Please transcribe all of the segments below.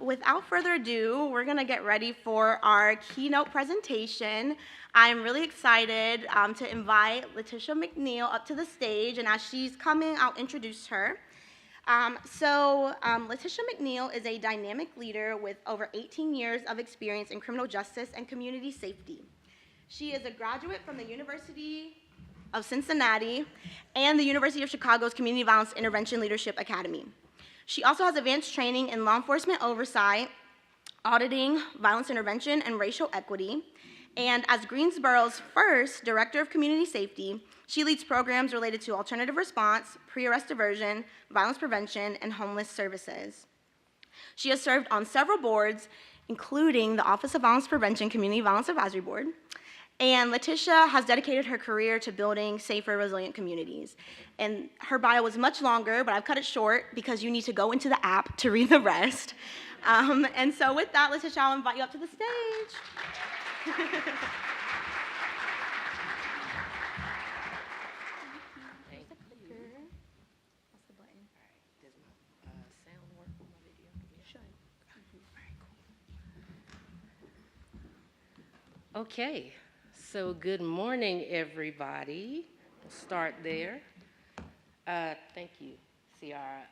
without further ado, we're going to get ready for our keynote presentation. I'm really excited to invite Latisha McNeil up to the stage, and as she's coming, I'll introduce her. Latisha McNeil is a dynamic leader with over 18 years of experience in criminal justice and community safety. She is a graduate from the University of Cincinnati and the University of Chicago's Community Violence Intervention Leadership Academy. She also has advanced training in law enforcement oversight, auditing, violence intervention, and racial equity. And as Greensboro's first Director of Community Safety, she leads programs related to alternative response, pre-arrest diversion, violence prevention, and homeless services. She has served on several boards, including the Office of Violence Prevention Community Violence Advisory Board. And Latisha has dedicated her career to building safer, resilient communities. And her bio was much longer, but I've cut it short because you need to go into the app to read the rest. And so with that, Latisha, I'll invite you up to the stage. Okay, so good morning, everybody. We'll start there. Thank you, Ciara.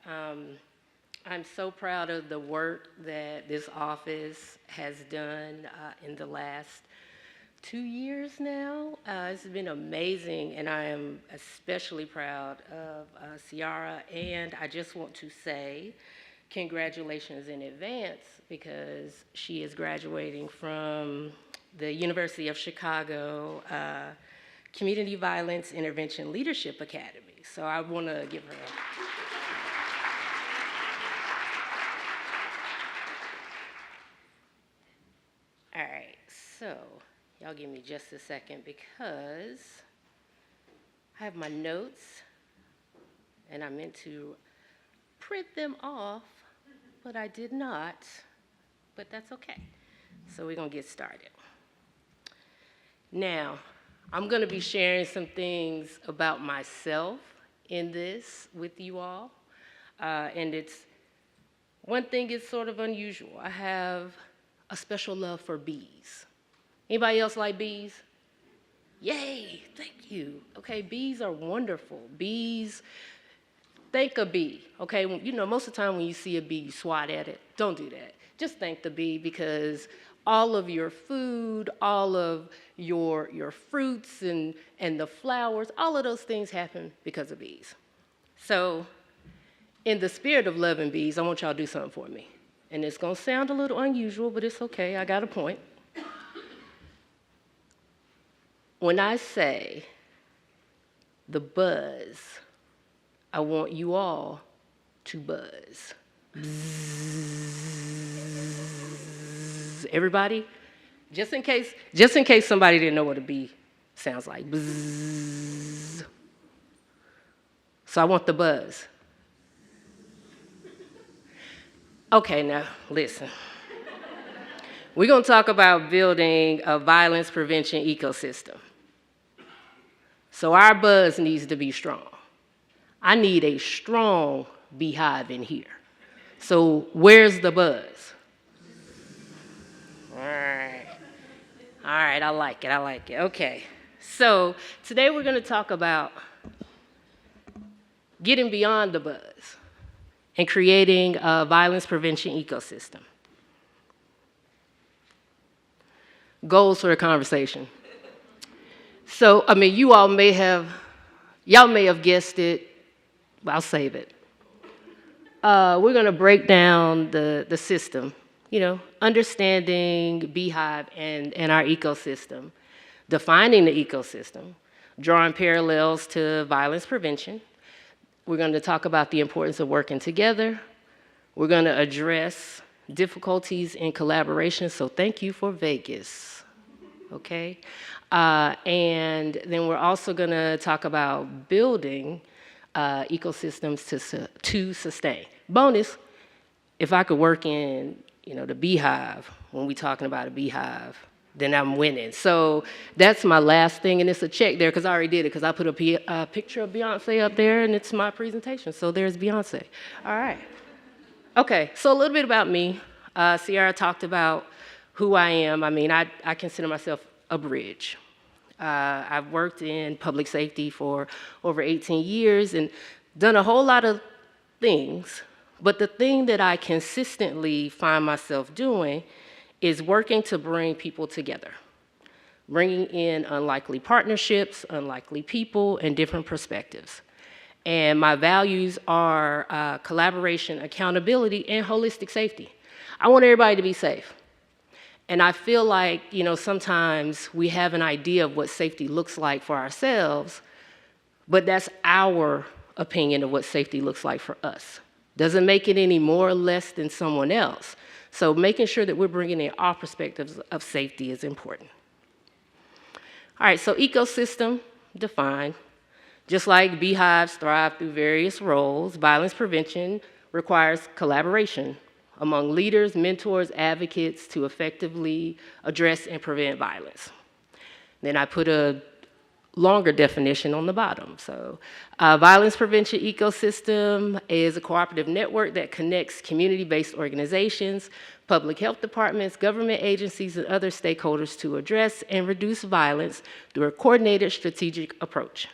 I'm so proud of the work that this office has done in the last 2 years now. It's been amazing, and I am especially proud of Ciara, and I just want to say congratulations in advance because she is graduating from the University of Chicago Community Violence Intervention Leadership Academy. So I want to give her a... All right, so y'all give me just a second because I have my notes and I meant to print them off, but I did not, but that's okay. So we're gonna get started. Now, I'm going to be sharing some things about myself in this with you all. And one thing is sort of unusual. I have a special love for bees. Anybody else like bees? Yay, thank you. Okay, bees are wonderful. Bees, thank a bee, okay? Most of the time when you see a bee, you swat at it. Don't do that. Just thank the bee because all of your food, all of your fruits and the flowers, all of those things happen because of bees. So in the spirit of loving bees, I want y'all to do something for me. And it's gonna sound a little unusual, but it's okay, I got a point. When I say the buzz, I want you all to buzz. Bzzz. Everybody? Just in case somebody didn't know what a bee sounds like. Bzzz. So I want the buzz. Okay, now listen. We're gonna talk about building a violence prevention ecosystem. So our buzz needs to be strong. I need a strong beehive in here. So where's the buzz? All right, I like it. Okay, so today we're gonna talk about getting beyond the buzz and creating a violence prevention ecosystem. Goals for the conversation. So, y'all may have guessed it, but I'll save it. We're gonna break down the system, understanding Beehive and our ecosystem, defining the ecosystem, drawing parallels to violence prevention. We're gonna talk about the importance of working together. We're gonna address difficulties in collaboration, so thank you for Vegas, okay? And then we're also gonna talk about building ecosystems to sustain. Bonus, if I could work in, the beehive, when we're talking about a beehive, then I'm winning. So that's my last thing, and it's a check there, because I already did it, because I put a picture of Beyonce up there, and it's my presentation, so there's Beyonce. All right. Okay, so a little bit about me. Sierra talked about who I am. I mean, I consider myself a bridge. I've worked in public safety for over 18 years and done a whole lot of things, but the thing that I consistently find myself doing is working to bring people together, bringing in unlikely partnerships, unlikely people, and different perspectives. And my values are collaboration, accountability, and holistic safety. I want everybody to be safe. And I feel like, sometimes we have an idea of what safety looks like for ourselves, but that's our opinion of what safety looks like for us. Doesn't make it any more or less than someone else. So making sure that we're bringing in our perspectives of safety is important. All right, so ecosystem defined. Just like beehives thrive through various roles, violence prevention requires collaboration among leaders, mentors, advocates to effectively address and prevent violence. Then I put a longer definition on the bottom. So violence prevention ecosystem is a cooperative network that connects community-based organizations, public health departments, government agencies, and other stakeholders to address and reduce violence through a coordinated strategic approach.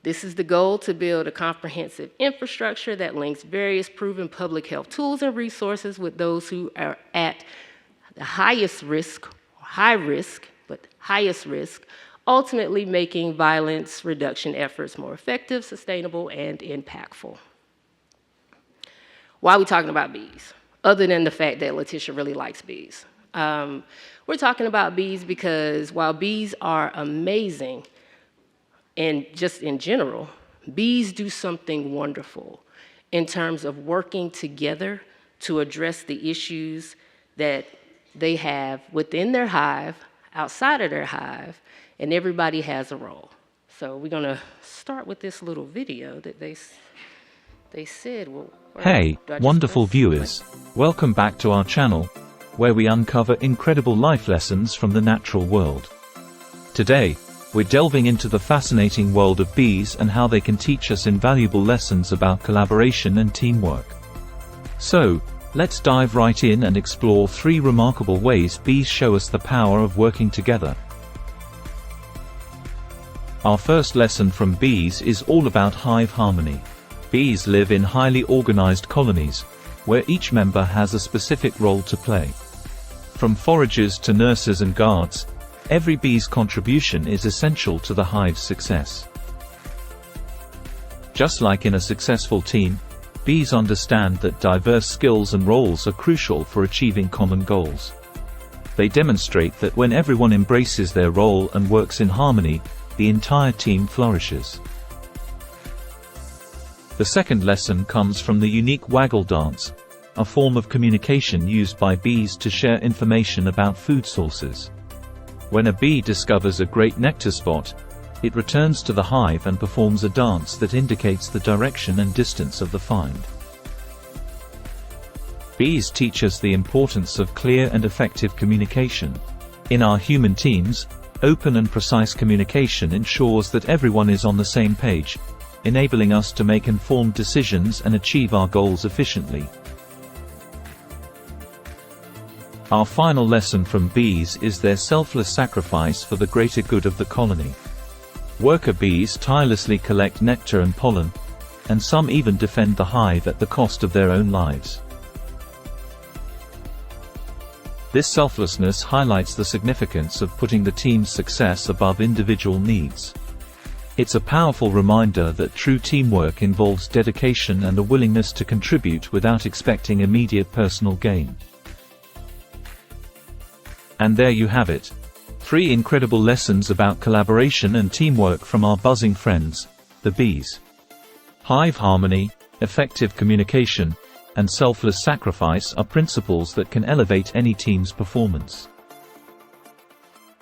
This is the goal, to build a comprehensive infrastructure that links various proven public health tools and resources with those who are at the highest risk, or high risk, but highest risk, ultimately making violence reduction efforts more effective, sustainable, and impactful. Why are we talking about bees? Other than the fact that Latisha really likes bees. We're talking about bees because while bees are amazing, and just in general, bees do something wonderful in terms of working together to address the issues that they have within their hive, outside of their hive, and everybody has a role. So we're gonna start with this little video that they said, well, hey, wonderful viewers. Welcome back to our channel, where we uncover incredible life lessons from the natural world. Today, we're delving into the fascinating world of bees and how they can teach us invaluable lessons about collaboration and teamwork. So, let's dive right in and explore 3 remarkable ways bees show us the power of working together. Our first lesson from bees is all about hive harmony. Bees live in highly organized colonies, where each member has a specific role to play. From foragers to nurses and guards, every bee's contribution is essential to the hive's success. Just like in a successful team, bees understand that diverse skills and roles are crucial for achieving common goals. They demonstrate that when everyone embraces their role and works in harmony, the entire team flourishes. The second lesson comes from the unique waggle dance, a form of communication used by bees to share information about food sources. When a bee discovers a great nectar spot, it returns to the hive and performs a dance that indicates the direction and distance of the find. Bees teach us the importance of clear and effective communication. In our human teams, open and precise communication ensures that everyone is on the same page, enabling us to make informed decisions and achieve our goals efficiently. Our final lesson from bees is their selfless sacrifice for the greater good of the colony. Worker bees tirelessly collect nectar and pollen, and some even defend the hive at the cost of their own lives. This selflessness highlights the significance of putting the team's success above individual needs. It's a powerful reminder that true teamwork involves dedication and a willingness to contribute without expecting immediate personal gain. And there you have it. 3 incredible lessons about collaboration and teamwork from our buzzing friends, the bees. Hive harmony, effective communication, and selfless sacrifice are principles that can elevate any team's performance.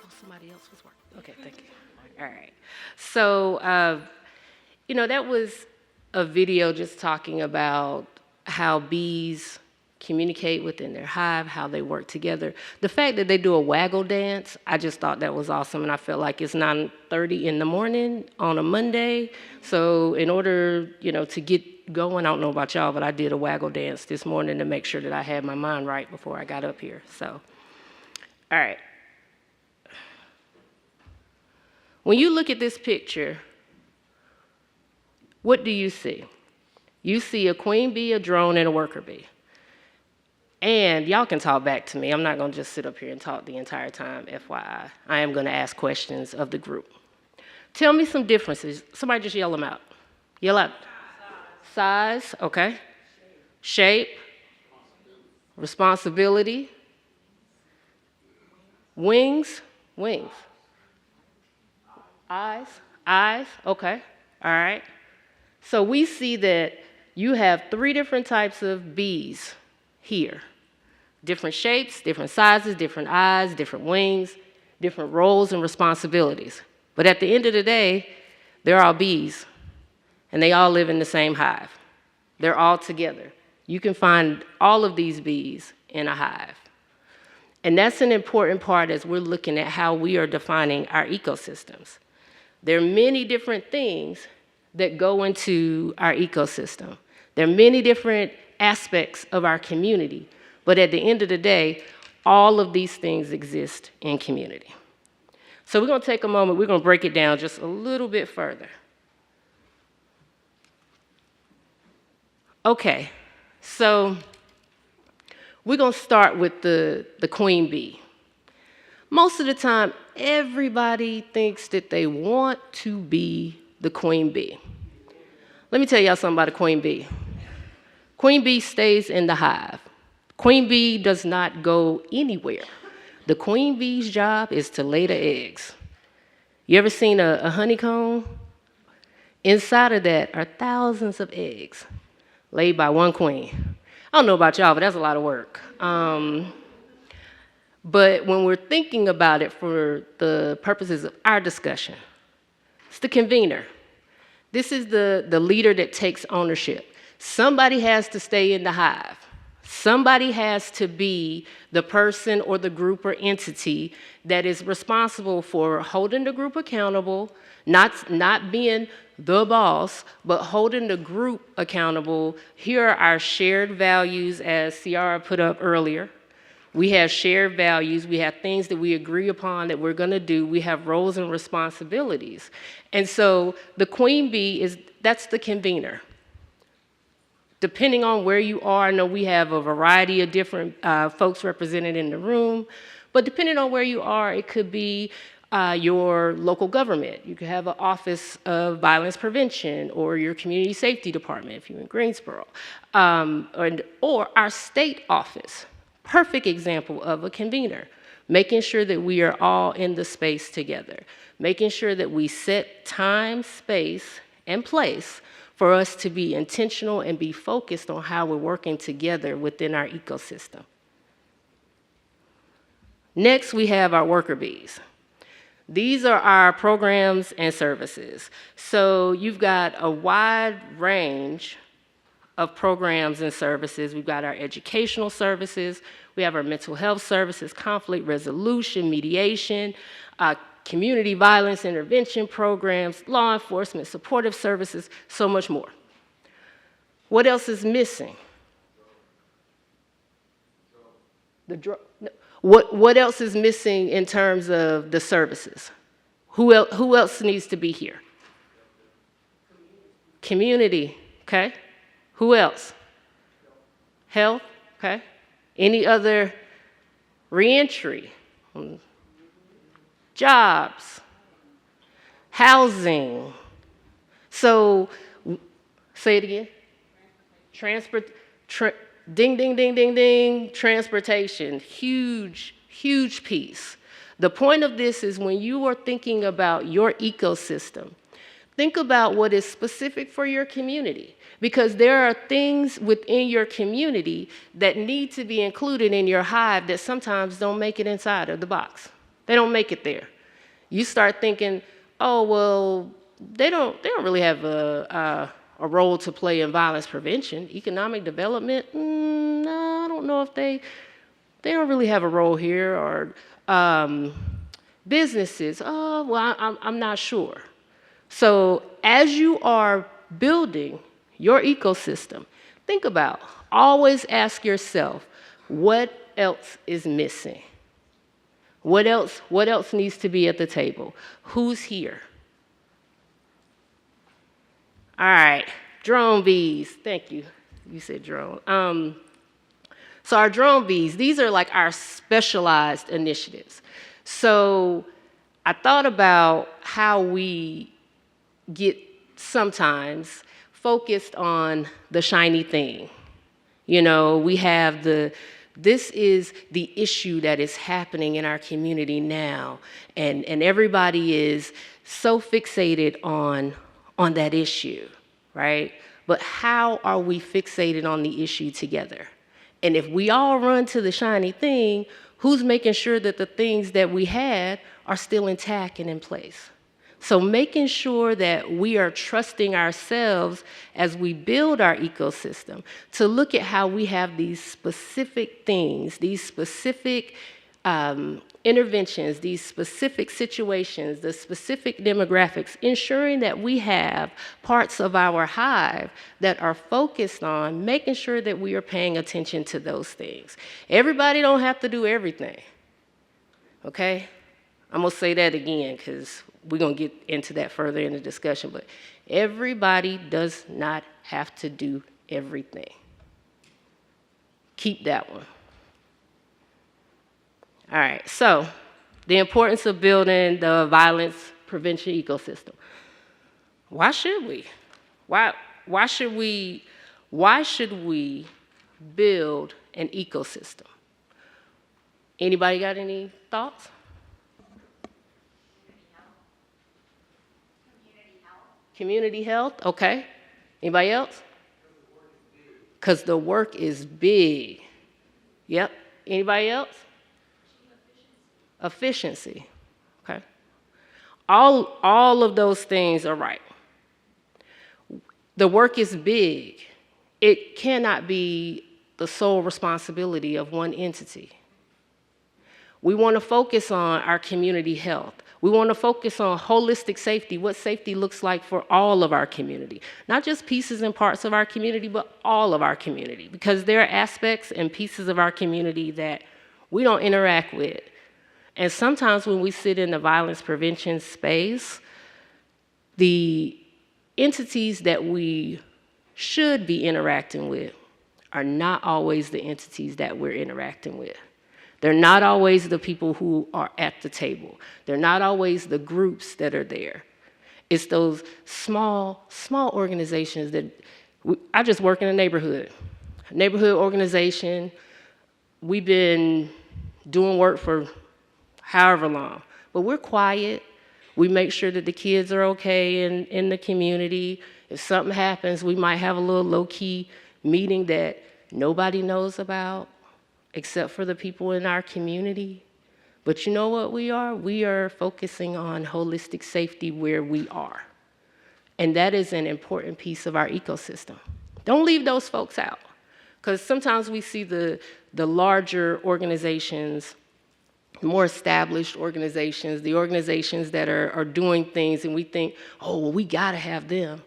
Oh, somebody else was working. Okay, thank you. All right. So, that was a video just talking about how bees communicate within their hive, how they work together. The fact that they do a waggle dance, I just thought that was awesome, and I felt like it's 9:30 in the morning on a Monday. So in order, to get going, I don't know about y'all, but I did a waggle dance this morning to make sure that I had my mind right before I got up here. So, all right. When you look at this picture, what do you see? You see a queen bee, a drone, and a worker bee. And y'all can talk back to me. I'm not going to just sit up here and talk the entire time, FYI. I am going to ask questions of the group. Tell me some differences. Somebody just yell them out. Yell out. Size, okay. Shape. Responsibility. Wings. Eyes, okay. All right. So we see that you have 3 different types of bees here. Different shapes, different sizes, different eyes, different wings, different roles and responsibilities. But at the end of the day, they're all bees, and they all live in the same hive. They're all together. You can find all of these bees in a hive. And that's an important part as we're looking at how we are defining our ecosystems. There are many different things that go into our ecosystem. There are many different aspects of our community, but at the end of the day, all of these things exist in community. So we're going to take a moment, we're going to break it down just a little bit further. Okay, so we're going to start with the queen bee. Most of the time, everybody thinks that they want to be the queen bee. Let me tell y'all something about a queen bee. Queen bee stays in the hive. Queen bee does not go anywhere. The queen bee's job is to lay the eggs. You ever seen a honeycomb? Inside of that are thousands of eggs laid by one queen. I don't know about y'all, but that's a lot of work. But when we're thinking about it for the purposes of our discussion, it's the convener. This is the leader that takes ownership. Somebody has to stay in the hive. Somebody has to be the person or the group or entity that is responsible for holding the group accountable, not being the boss, but holding the group accountable. Here are our shared values, as Ciara put up earlier. We have shared values. We have things that we agree upon that we're going to do. We have roles and responsibilities. And so the queen bee that's the convener. Depending on where you are, I know we have a variety of different folks represented in the room, but depending on where you are, it could be your local government. You could have an office of violence prevention, or your community safety department if you're in Greensboro, or our state office. Perfect example of a convener, making sure that we are all in the space together, making sure that we set time, space, and place for us to be intentional and be focused on how we're working together within our ecosystem. Next, we have our worker bees. These are our programs and services. So you've got a wide range of programs and services. We've got our educational services, we have our mental health services, conflict resolution, mediation, community violence intervention programs, law enforcement, supportive services, so much more. What else is missing? What else is missing in terms of the services? Who else needs to be here? Community, okay? Who else? Health, okay? Any other reentry? Jobs, housing. So, say it again. Ding, ding, ding, ding, ding. Transportation, huge, huge piece. The point of this is when you are thinking about your ecosystem, think about what is specific for your community, because there are things within your community that need to be included in your hive that sometimes don't make it inside of the box. They don't make it there. You start thinking, oh, well, they don't really have a role to play in violence prevention. Economic development, no, I don't don't know if they don't really have a role here, or businesses, oh, well, I'm not sure. So as you are building your ecosystem, think about, always ask yourself, what else is missing? What else needs to be at the table? Who's here? All right, drone bees, thank you. You said drone. So our drone bees, these are like our specialized initiatives. So I thought about how we get sometimes focused on the shiny thing. You know, we have this is the issue that is happening in our community now, and everybody is so fixated on that issue, right? But how are we fixated on the issue together? And if we all run to the shiny thing, who's making sure that the things that we had are still intact and in place? So making sure that we are trusting ourselves as we build our ecosystem to look at how we have these specific things, these specific interventions, these specific situations, the specific demographics, ensuring that we have parts of our hive that are focused on making sure that we are paying attention to those things. Everybody don't have to do everything, okay? I'm gonna say that again because we're gonna get into that further in the discussion, but everybody does not have to do everything. Keep that one. All right, so the importance of building the violence prevention ecosystem. Why should we? Why should we build an ecosystem? Anybody got any thoughts? Community health, okay. Anybody else? Because the work is big. Yep. Anybody else? Efficiency, okay. All of those things are right. The work is big. It cannot be the sole responsibility of one entity. We want to focus on our community health. We want to focus on holistic safety, what safety looks like for all of our community. Not just pieces and parts of our community, but all of our community. Because there are aspects and pieces of our community that we don't interact with. And sometimes when we sit in the violence prevention space, the entities that we should be interacting with are not always the entities that we're interacting with. They're not always the people who are at the table. They're not always the groups that are there. It's those small organizations that, I just work in a neighborhood organization. We've been doing work for however long, but we're quiet. We make sure that the kids are okay in the community. If something happens, we might have a little low-key meeting that nobody knows about except for the people in our community. But you know what we are? We are focusing on holistic safety where we are. And that is an important piece of our ecosystem. Don't leave those folks out, because sometimes we see the larger organizations, more established organizations, the organizations that are doing things, and we think, oh, well, we gotta have them.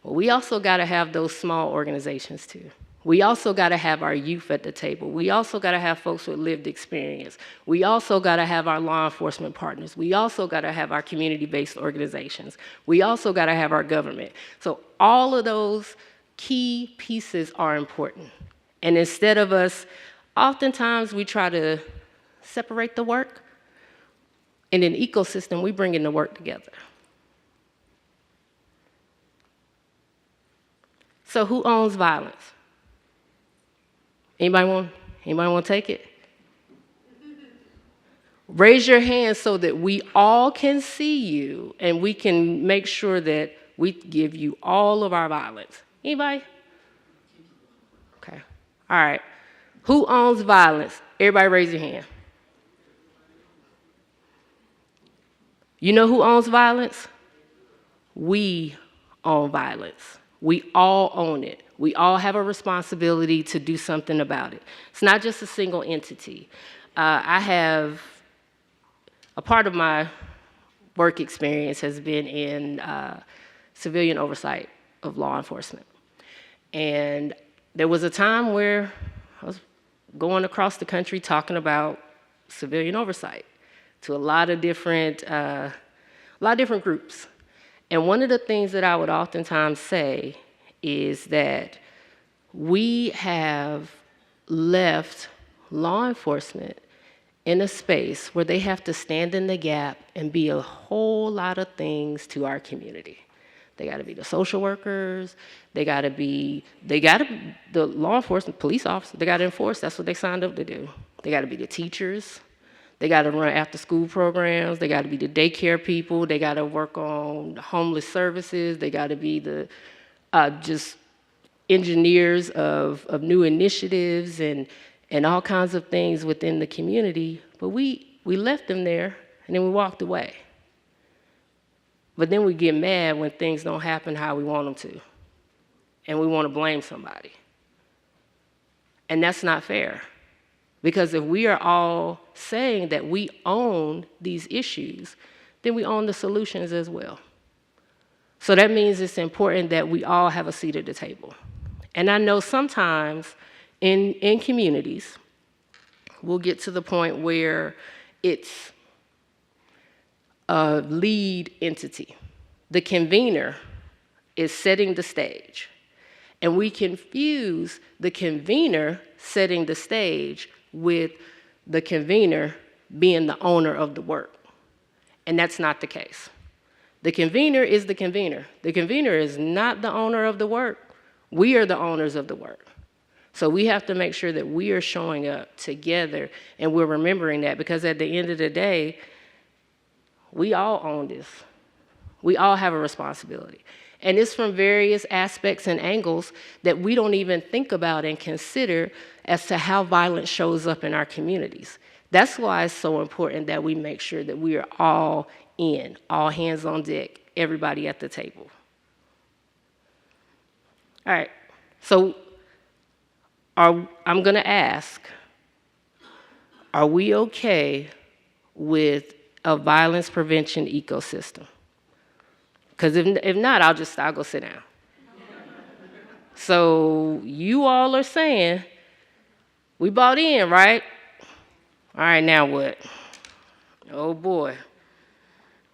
Well, we also gotta have those small organizations too. We also gotta have our youth at the table. We also gotta have folks with lived experience. We also gotta have our law enforcement partners. We also gotta have our community-based organizations. We also gotta have our government. So all of those key pieces are important. And instead of us, oftentimes we try to separate the work. In an ecosystem, we bring in the work together. So who owns violence? Anybody want to take it? Raise your hand so that we all can see you and we can make sure that we give you all of our violence. Anybody? Okay. All right. Who owns violence? Everybody raise your hand. You know who owns violence? We own violence. We all own it. We all have a responsibility to do something about it. It's not just a single entity. I have, a part of my work experience has been in civilian oversight of law enforcement. And there was a time where I was going across the country talking about civilian oversight to a lot of different groups. And one of the things that I would oftentimes say is that we have left law enforcement in a space where they have to stand in the gap and be a whole lot of things to our community. They gotta be the social workers, the law enforcement, police officers, they gotta enforce, that's what they signed up to do. They gotta be the teachers, they gotta run after school programs, they gotta be the daycare people, they gotta work on homeless services, they gotta be the just engineers of new initiatives and all kinds of things within the community. But we left them there and then we walked away. But then we get mad when things don't happen how we want them to. And we want to blame somebody. And that's not fair. Because if we are all saying that we own these issues, then we own the solutions as well. So that means it's important that we all have a seat at the table. And I know sometimes in communities, we'll get to the point where it's a lead entity. The convener is setting the stage. And we confuse the convener setting the stage with the convener being the owner of the work. And that's not the case. The convener is the convener. The convener is not the owner of the work. We are the owners of the work. So we have to make sure that we are showing up together and we're remembering that, because at the end of the day, we all own this. We all have a responsibility. And it's from various aspects and angles that we don't even think about and consider as to how violence shows up in our communities. That's why it's so important that we make sure that we are all in, all hands on deck, everybody at the table. All right, so I'm gonna ask, are we okay with a violence prevention ecosystem? Because if not, I'll go sit down. So you all are saying, we bought in, right? All right, now what? Oh boy,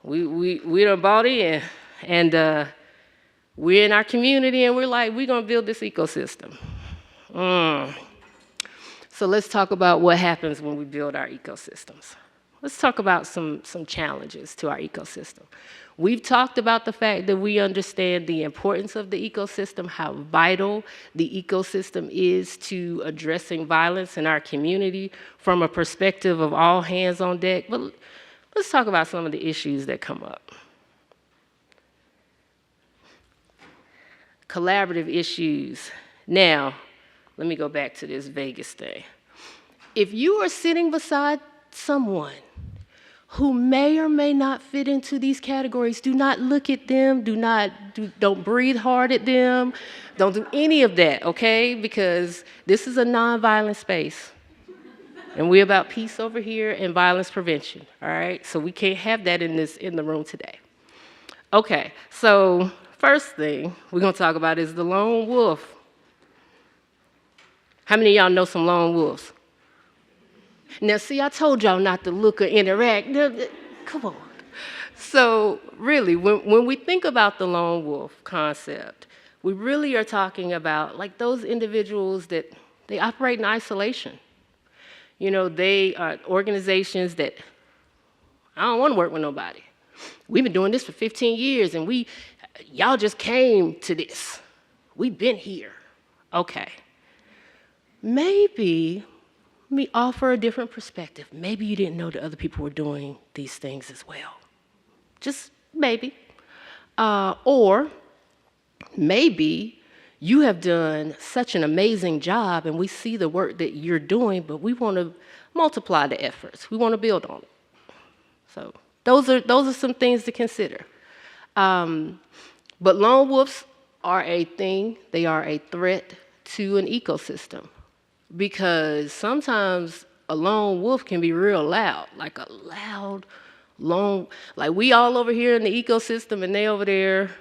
we done bought in, and we're in our community, and we're like, we're gonna build this ecosystem. So let's talk about what happens when we build our ecosystems. Let's talk about some challenges to our ecosystem. We've talked about the fact that we understand the importance of the ecosystem, how vital the ecosystem is to addressing violence in our community from a perspective of all hands on deck. But let's talk about some of the issues that come up. Collaborative issues. Now, let me go back to this Vegas thing. If you are sitting beside someone who may or may not fit into these categories, do not look at them, don't breathe hard at them, don't do any of that, okay? Because this is a nonviolent space. And we're about peace over here and violence prevention, all right? So we can't have that in the room today. Okay, so first thing we're gonna talk about is the lone wolf. How many of y'all know some lone wolves? Now, see, I told y'all not to look or interact. Come on. So, really, when we think about the lone wolf concept, we really are talking about like those individuals that they operate in isolation. You know, they are organizations that, I don't want to work with nobody. We've been doing this for 15 years, and y'all just came to this. We've been here. Okay. Maybe let me offer a different perspective. Maybe you didn't know that other people were doing these things as well. Just maybe. Or maybe you have done such an amazing job and we see the work that you're doing, but we want to multiply the efforts. We want to build on it. So those are some things to consider. But lone wolves are a thing, they are a threat to an ecosystem. Because sometimes a lone wolf can be real loud, like a loud, lone, like we all over here in the ecosystem and they over there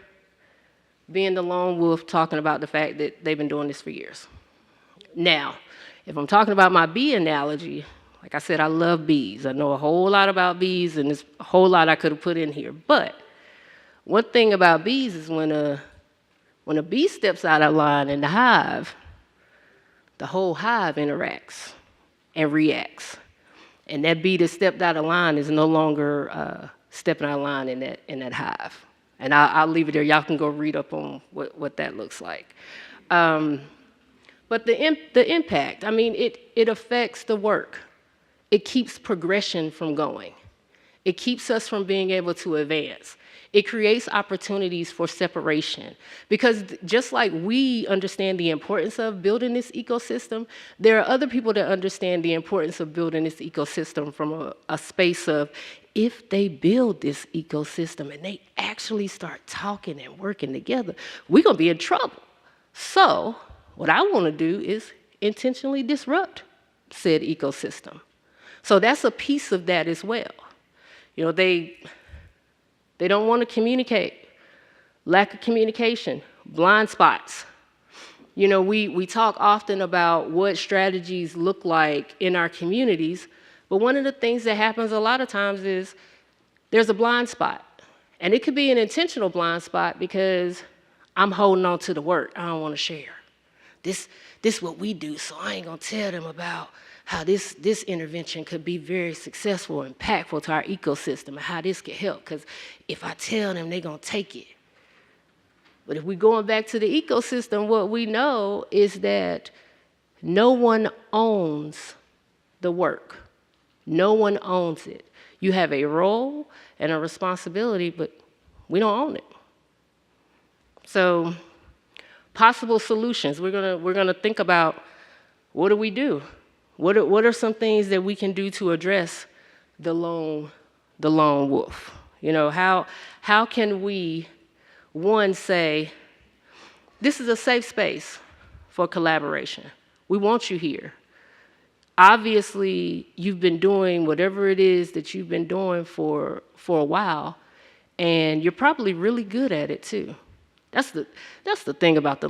being the lone wolf talking about the fact that they've been doing this for years. Now, if I'm talking about my bee analogy, like I said, I love bees. I know a whole lot about bees, and there's a whole lot I could have put in here. But one thing about bees is when a bee steps out of line in the hive, the whole hive interacts and reacts. And that bee that stepped out of line is no longer stepping out of line in that hive. And I'll leave it there. Y'all can go read up on what that looks like. But the impact, I mean, it affects the work. It keeps progression from going. It keeps us from being able to advance. It creates opportunities for separation. Because just like we understand the importance of building this ecosystem, there are other people that understand the importance of building this ecosystem from a space of, if they build this ecosystem and they actually start talking and working together, we're gonna be in trouble. So what I wanna do is intentionally disrupt said ecosystem. So that's a piece of that as well. You know, they don't want to communicate, lack of communication, blind spots. You know, we talk often about what strategies look like in our communities, but one of the things that happens a lot of times is there's a blind spot. And it could be an intentional blind spot because I'm holding on to the work. I don't want to share. This is what we do, so I ain't going to tell them about how this intervention could be very successful and impactful to our ecosystem and how this could help, because if I tell them, they're going to take it. But if we're going back to the ecosystem, what we know is that no one owns the work. No one owns it. You have a role and a responsibility, but we don't own it. So possible solutions, we're gonna think about, what do we do? What are some things that we can do to address the lone wolf? You know, how can we, one, say, this is a safe space for collaboration. We want you here. Obviously, you've been doing whatever it is that you've been doing for a while, and you're probably really good at it too. That's the thing about the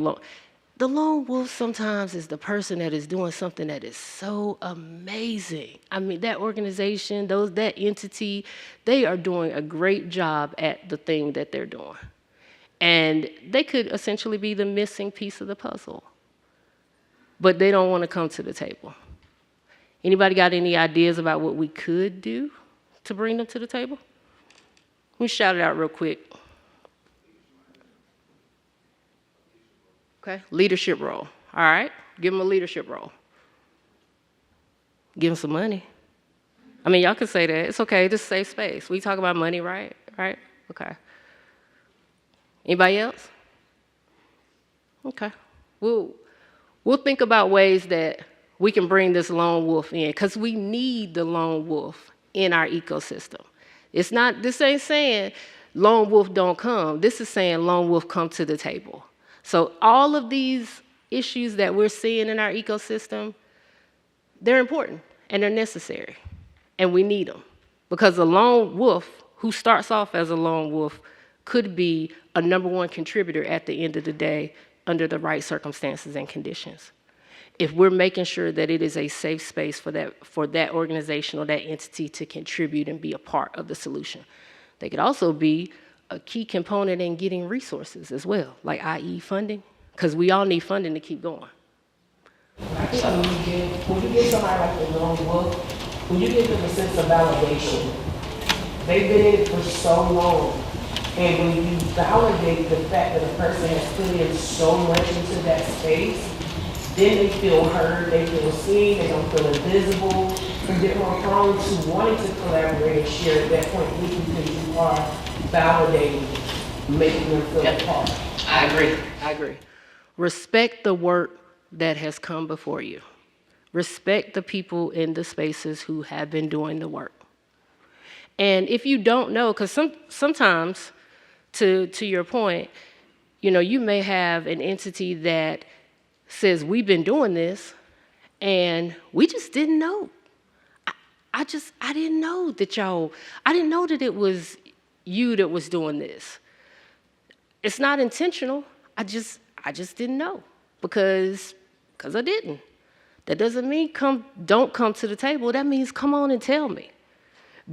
lone wolf sometimes is the person that is doing something that is so amazing. I mean, that organization, that entity, they are doing a great job at the thing that they're doing. And they could essentially be the missing piece of the puzzle. But they don't want to come to the table. Anybody got any ideas about what we could do to bring them to the table? Let me shout it out real quick. Okay, leadership role. All right, give them a leadership role. Give them some money. I mean, y'all can say that. It's okay, this is a safe space. We talk about money, right? Right? Okay. Anybody else? Okay. We'll think about ways that we can bring this lone wolf in, because we need the lone wolf in our ecosystem. This ain't saying lone wolf don't come. This is saying lone wolf come to the table. So all of these issues that we're seeing in our ecosystem, they're important and they're necessary, and we need them, because a lone wolf who starts off as a lone wolf could be a #1 contributor at the end of the day under the right circumstances and conditions. If we're making sure that it is a safe space for that organization or that entity to contribute and be a part of the solution. They could also be a key component in getting resources as well, like i.e. funding, because we all need funding to keep going. I think when you give somebody like the lone wolf, when you give them a sense of validation, they've been in it for so long, and when you validate the fact that a person has put in so much into that space, then they feel heard, they feel seen, they don't feel invisible, and they're more prone to wanting to collaborate and share at that point with you, because you are validating, making them feel a part. I agree. Respect the work that has come before you. Respect the people in the spaces who have been doing the work. And if you don't know, because sometimes, to your point, you may have an entity that says, we've been doing this, and we just didn't know. I didn't know that I didn't know that it was you that was doing this. It's not intentional. I just didn't know because I didn't. That doesn't mean don't come to the table. That means come on and tell me.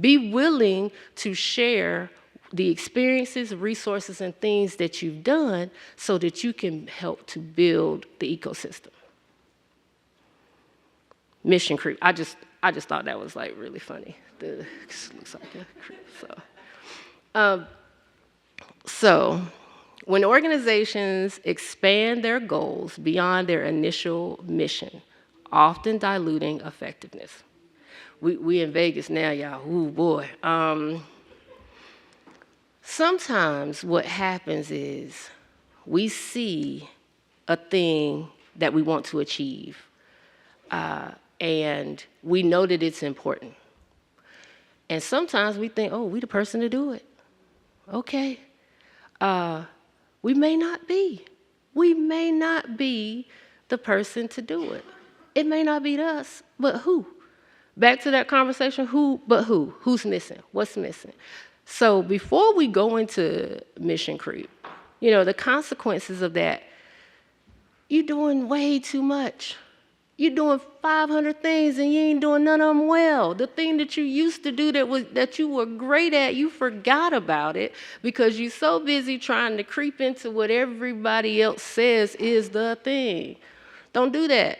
Be willing to share the experiences, resources, and things that you've done so that you can help to build the ecosystem. Mission creep. I just thought that was like really funny. Looks like a creep. So when organizations expand their goals beyond their initial mission, often diluting effectiveness. We in Vegas now, y'all. Ooh, boy. Sometimes what happens is we see a thing that we want to achieve, and we know that it's important. And sometimes we think, oh, we the person to do it. Okay. We may not be. We may not be the person to do it. It may not be us, but who? Back to that conversation, who, but who? Who's missing? What's missing? So before we go into mission creep, the consequences of that, you're doing way too much. You're doing 500 things and you ain't doing none of them well. The thing that you used to do that you were great at, you forgot about it because you're so busy trying to creep into what everybody else says is the thing. Don't do that.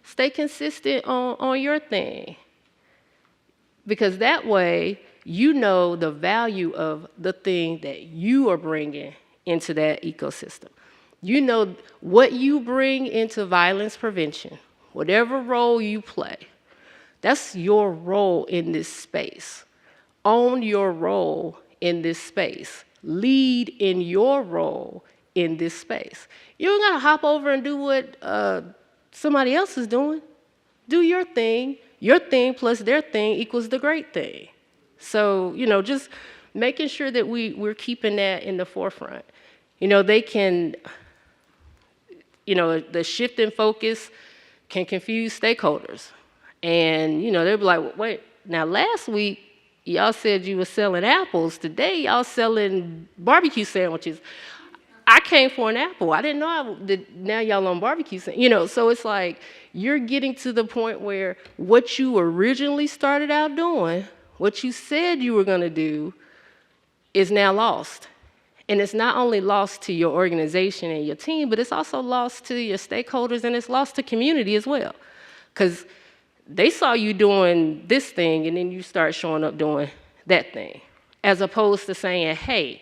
Stay consistent on your thing. Because that way, you know the value of the thing that you are bringing into that ecosystem. You know what you bring into violence prevention, whatever role you play, that's your role in this space. Own your role in this space. Lead in your role in this space. You don't gotta hop over and do what somebody else is doing. Do your thing. Your thing plus their thing equals the great thing. So, just making sure that we're keeping that in the forefront. They can, the shift in focus can confuse stakeholders. And, they'll be like, wait, now last week, y'all said you were selling apples. Today, y'all selling barbecue sandwiches. I came for an apple. I didn't know now y'all on barbecue. So it's like you're getting to the point where what you originally started out doing, what you said you were going to do, is now lost. And it's not only lost to your organization and your team, but it's also lost to your stakeholders and it's lost to community as well. Because they saw you doing this thing and then you start showing up doing that thing. As opposed to saying, hey,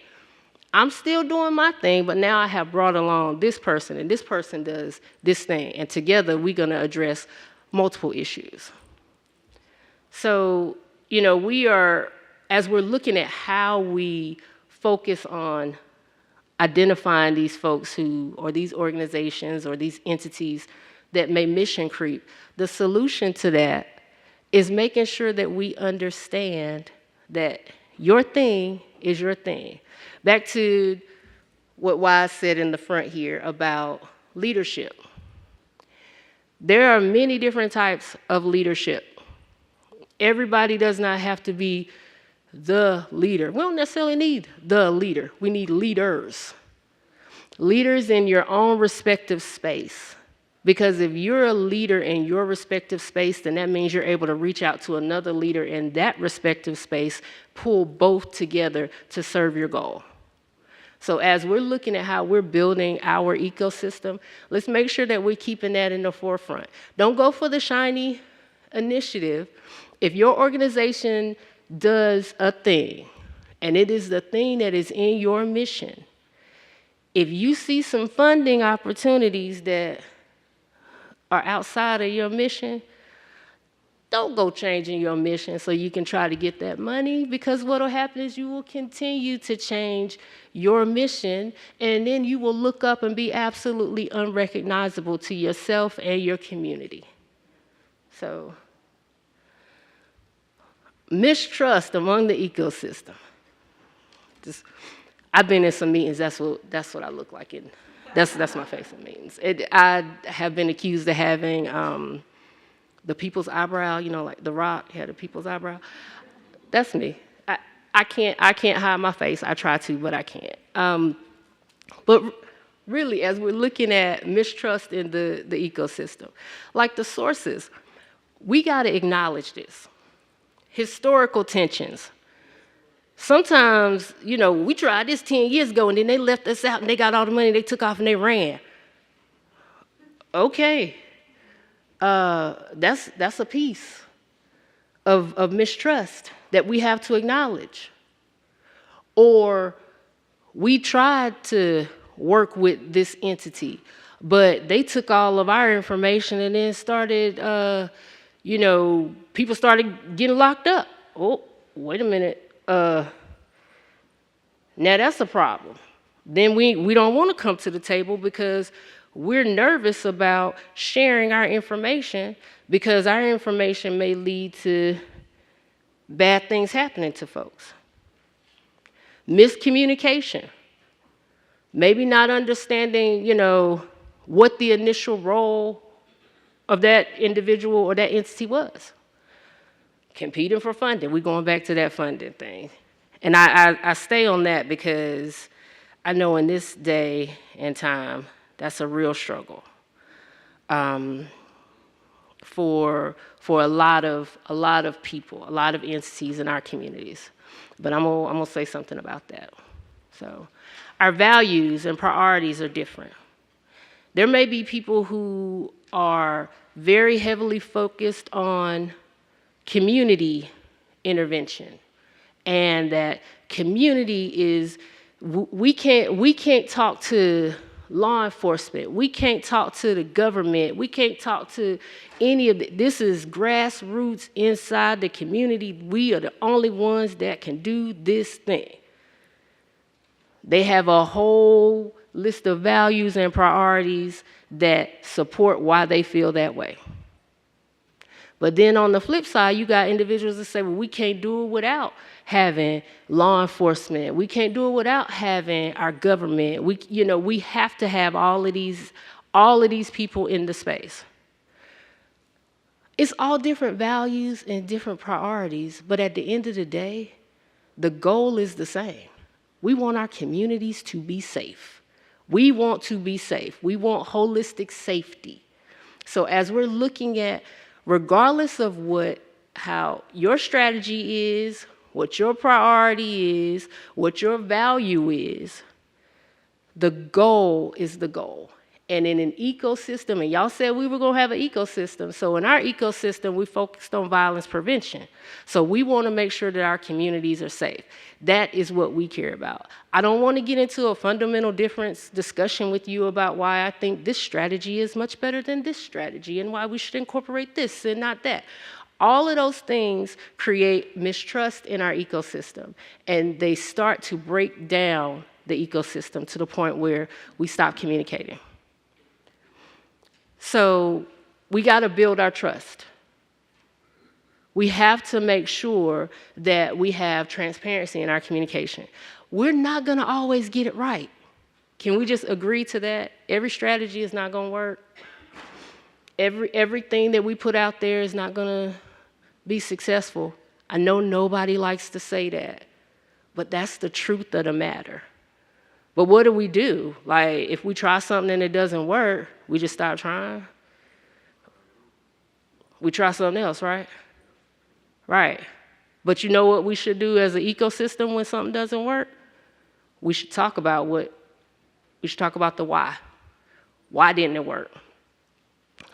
I'm still doing my thing, but now I have brought along this person, and this person does this thing, and together we're going to address multiple issues. So, as we're looking at how we focus on identifying these folks or these organizations or these entities that may mission creep, the solution to that is making sure that we understand that your thing is your thing. Back to what Wise said in the front here about leadership. There are many different types of leadership. Everybody does not have to be the leader. We don't necessarily need the leader. We need leaders. Leaders in your own respective space. Because if you're a leader in your respective space, then that means you're able to reach out to another leader in that respective space, pull both together to serve your goal. So as we're looking at how we're building our ecosystem, let's make sure that we're keeping that in the forefront. Don't go for the shiny initiative. If your organization does a thing, and it is the thing that is in your mission, if you see some funding opportunities that are outside of your mission, don't go changing your mission so you can try to get that money, because what will happen is you will continue to change your mission, and then you will look up and be absolutely unrecognizable to yourself and your community. So, mistrust among the ecosystem. I've been in some meetings, that's what I look like in. That's my face in meetings. I have been accused of having the people's eyebrow, you know, like The Rock had a people's eyebrow. That's me. I can't hide my face. I try to, but I can't. But really, as we're looking at mistrust in the ecosystem, like the sources, we got to acknowledge this. Historical tensions. Sometimes, you know, we tried this 10 years ago and then they left us out and they got all the money, they took off and they ran. Okay, that's a piece of mistrust that we have to acknowledge. Or we tried to work with this entity, but they took all of our information and then started, you know, people started getting locked up. Oh, wait a minute. Now that's a problem. Then we don't want to come to the table because we're nervous about sharing our information because our information may lead to bad things happening to folks. Miscommunication. Maybe not understanding, you know, what the initial role of that individual or that entity was. Competing for funding. We're going back to that funding thing. And I stay on that because I know in this day and time, that's a real struggle for a lot of people, a lot of entities in our communities. But I'm gonna say something about that. So, our values and priorities are different. There may be people who are very heavily focused on community intervention, and that community is, we can't talk to law enforcement, we can't talk to the government, we can't talk to any of it. This is grassroots inside the community. We are the only ones that can do this thing. They have a whole list of values and priorities that support why they feel that way. But then on the flip side, you got individuals that say, well, we can't do it without having law enforcement. We can't do it without having our government. We have to have all of these people in the space. It's all different values and different priorities, but at the end of the day, the goal is the same. We want our communities to be safe. We want to be safe. We want holistic safety. So as we're looking at, regardless of how your strategy is, what your priority is, what your value is, the goal is the goal. And in an ecosystem, and y'all said we were going to have an ecosystem. So in our ecosystem, we focused on violence prevention. So we want to make sure that our communities are safe. That is what we care about. I don't want to get into a fundamental difference discussion with you about why I think this strategy is much better than this strategy and why we should incorporate this and not that. All of those things create mistrust in our ecosystem, and they start to break down the ecosystem to the point where we stop communicating. So we got to build our trust. We have to make sure that we have transparency in our communication. We're not going to always get it right. Can we just agree to that? Every strategy is not going to work. Everything that we put out there is not going to be successful. I know nobody likes to say that, but that's the truth of the matter. But what do? Like, if we try something and it doesn't work, we just stop trying? We try something else, right? Right. But you know what we should do as an ecosystem when something doesn't work? We should talk about the why. Why didn't it work?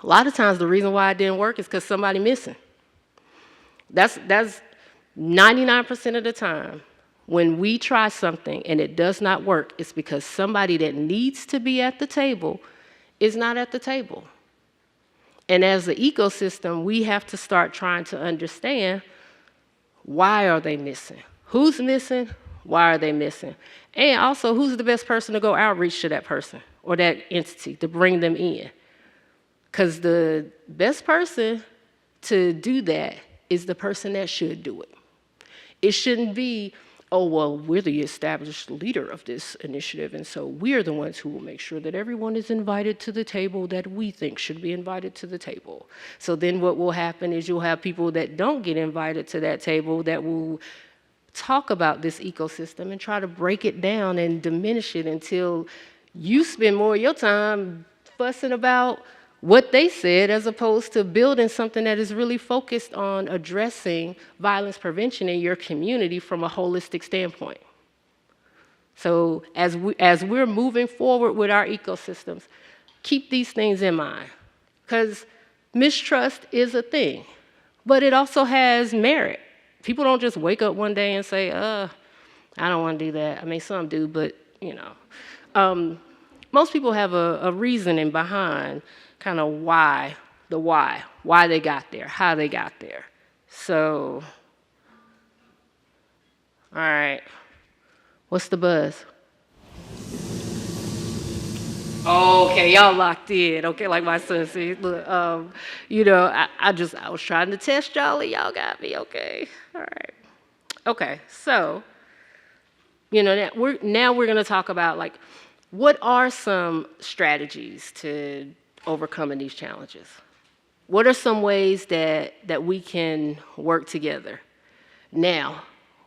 A lot of times the reason why it didn't work is because somebody missing. That's 99% of the time. When we try something and it does not work, it's because somebody that needs to be at the table is not at the table. And as an ecosystem, we have to start trying to understand, why are they missing? Who's missing? Why are they missing? And also, who's the best person to go outreach to that person or that entity to bring them in? Because the best person to do that is the person that should do it. It shouldn't be oh, well, we're the established leader of this initiative, and so we're the ones who will make sure that everyone is invited to the table that we think should be invited to the table. So then what will happen is you'll have people that don't get invited to that table that will talk about this ecosystem and try to break it down and diminish it until you spend more of your time fussing about what they said as opposed to building something that is really focused on addressing violence prevention in your community from a holistic standpoint. So as we're moving forward with our ecosystems, keep these things in mind, because mistrust is a thing, but it also has merit. People don't just wake up one day and say, I don't want to do that. I mean, some do, but, you know. Most people have a reasoning behind kind of why they got there, how they got there. So, all right, what's the buzz? Okay, y'all locked in. Okay, like my son said, look, you know, I was trying to test y'all and y'all got me, okay? All right. Okay, so, you know, now we're gonna talk about, like, what are some strategies to overcoming these challenges? What are some ways that we can work together? Now,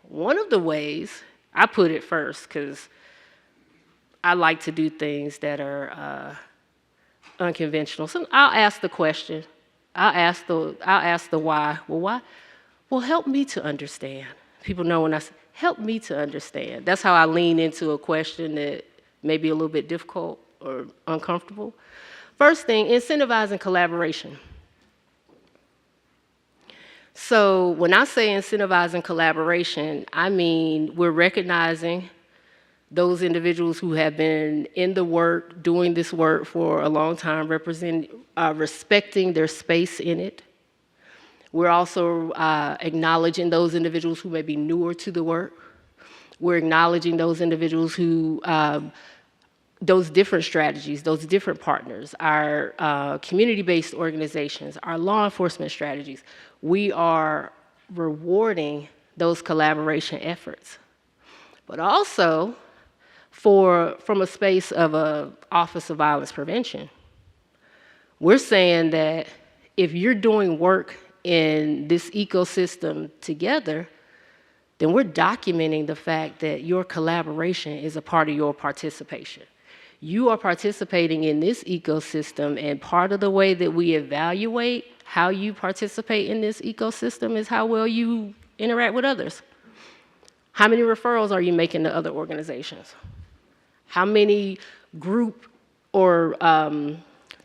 one of the ways, I put it first because I like to do things that are unconventional. So I'll ask the question. I'll ask the why. Well, why? Well, help me to understand. People know when I say, help me to understand. That's how I lean into a question that may be a little bit difficult or uncomfortable. First thing, incentivizing collaboration. So when I say incentivizing collaboration, I mean we're recognizing those individuals who have been in the work, doing this work for a long time, respecting their space in it. We're also acknowledging those individuals who may be newer to the work. We're acknowledging those individuals who, those different strategies, those different partners, our community-based organizations, our law enforcement strategies. We are rewarding those collaboration efforts. But also, from a space of an Office of Violence Prevention, we're saying that if you're doing work in this ecosystem together, then we're documenting the fact that your collaboration is a part of your participation. You are participating in this ecosystem, and part of the way that we evaluate how you participate in this ecosystem is how well you interact with others. How many referrals are you making to other organizations? How many group or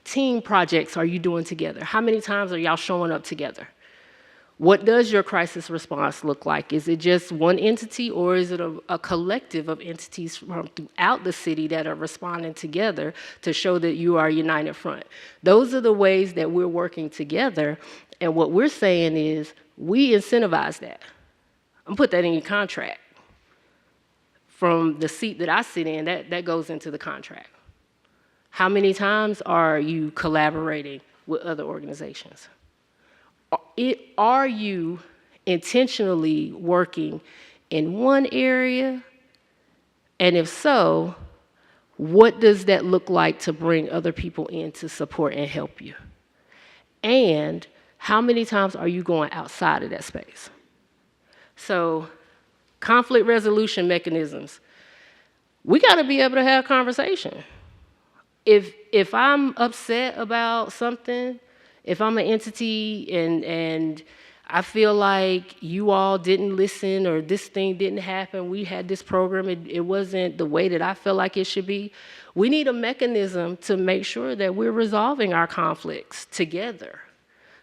team projects are you doing together? How many times are y'all showing up together? What does your crisis response look like? Is it just one entity, or is it a collective of entities from throughout the city that are responding together to show that you are a united front? Those are the ways that we're working together, and what we're saying is we incentivize that. I'm gonna put that in your contract. From the seat that I sit in, that goes into the contract. How many times are you collaborating with other organizations? Are you intentionally working in one area? And if so, what does that look like to bring other people in to support and help you? And how many times are you going outside of that space? So, conflict resolution mechanisms. We gotta be able to have conversation. If I'm upset about something, if I'm an entity and I feel like you all didn't listen or this thing didn't happen, we had this program, it wasn't the way that I feel like it should be, we need a mechanism to make sure that we're resolving our conflicts together.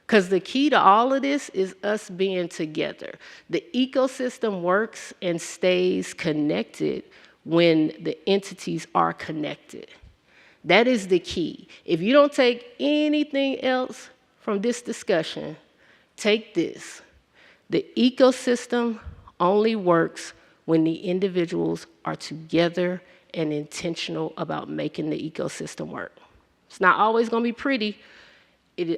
Because the key to all of this is us being together. The ecosystem works and stays connected when the entities are connected. That is the key. If you don't take anything else from this discussion, take this. The ecosystem only works when the individuals are together and intentional about making the ecosystem work. It's not always gonna be pretty.